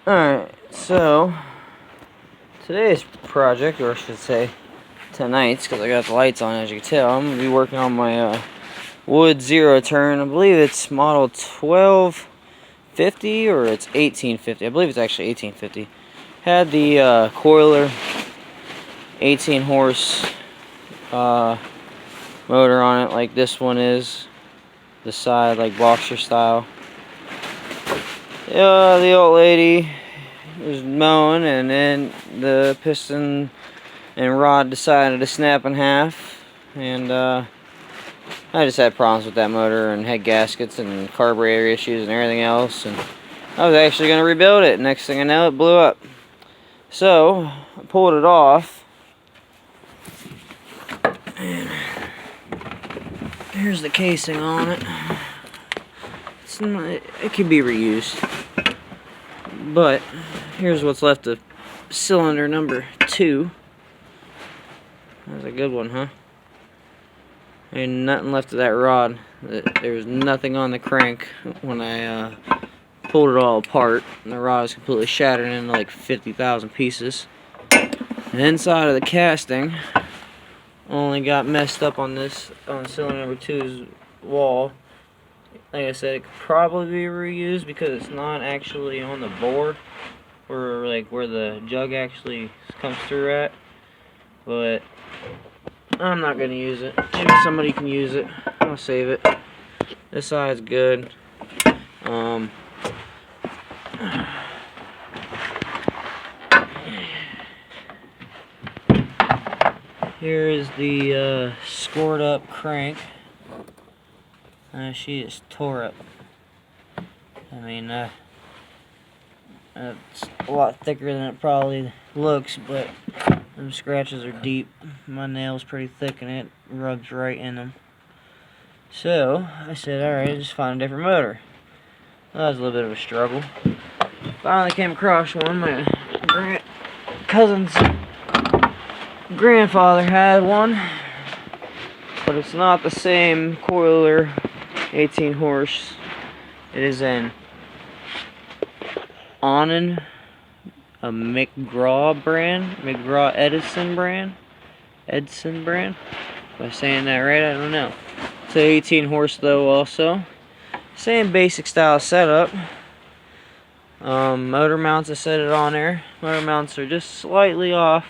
Alright, so today's project, or I should say tonight's, because I got the lights on as you can tell, I'm going to be working on my wood zero-turn. I believe it's model 1250 or it's 1850. I believe it's actually 1850. Had the kholer 18 horse motor on it, like this one is. The side, like boxer style. The old lady was mowing, and then the piston and rod decided to snap in half, and I just had problems with that motor and head gaskets and carburetor issues and everything else, and I was actually going to rebuild it. Next thing I know, it blew up. So I pulled it off, and here's the casing on it. It's not, it can be reused, but here's what's left of cylinder number 2. That's a good one, huh? Ain't nothing left of that rod. There was nothing on the crank when I pulled it all apart, and the rod was completely shattered into like 50,000 pieces. And inside of the casting only got messed up on this, on cylinder number 2's wall. Like I said, it could probably be reused because it's not actually on the board, or like where the jug actually comes through at. But I'm not gonna use it. Maybe somebody can use it. I'll save it. This side's good. Here is the scored up crank. She is tore up. I mean, it's a lot thicker than it probably looks, but them scratches are deep. My nail's pretty thick and it rubs right in them. So I said, alright, just find a different motor. Well, that was a little bit of a struggle. Finally came across one. My cousin's grandfather had one, but it's not the same kholer 18 horse. It is an Onan, a McGraw brand, McGraw Edison brand. Am I saying that right? I don't know. It's an 18 horse though also. Same basic style setup. Motor mounts, I set it on there. Motor mounts are just slightly off.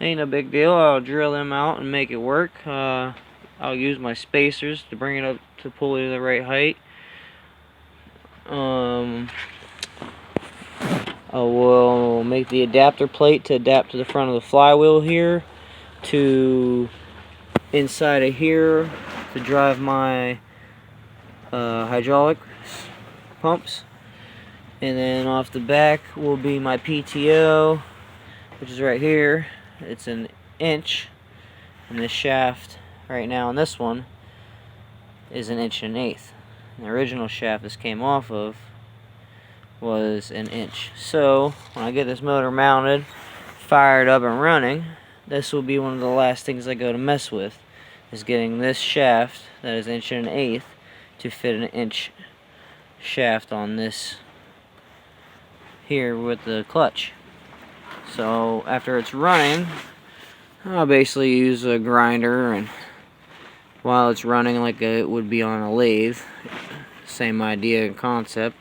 Ain't a big deal. I'll drill them out and make it work. I'll use my spacers to bring it up to pull it to the right height. I will make the adapter plate to adapt to the front of the flywheel here, to inside of here to drive my hydraulic pumps, and then off the back will be my PTO, which is right here. It's an inch, and the shaft right now on this one is 1.125 inches. The original shaft this came off of was 1 inch. So when I get this motor mounted, fired up and running, this will be one of the last things I go to mess with, is getting this shaft that is 1.125 inches to fit an 1 inch shaft on this here with the clutch. So after it's running, I'll basically use a grinder, and while it's running like it would be on a lathe, same idea and concept,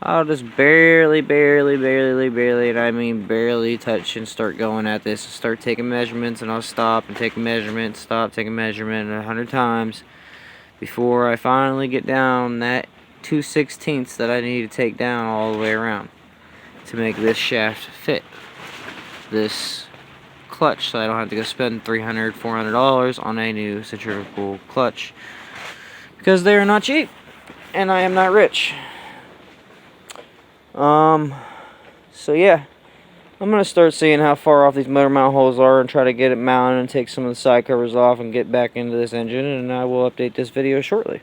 I'll just barely, and I mean barely touch and start going at this, start taking measurements, and I'll stop and take a measurement, stop, take a measurement 100 times before I finally get down that 2/16 that I need to take down all the way around to make this shaft fit this clutch, so I don't have to go spend $300, $400 on a new centrifugal clutch, because they are not cheap and I am not rich. So yeah, I'm gonna start seeing how far off these motor mount holes are and try to get it mounted and take some of the side covers off and get back into this engine, and I will update this video shortly.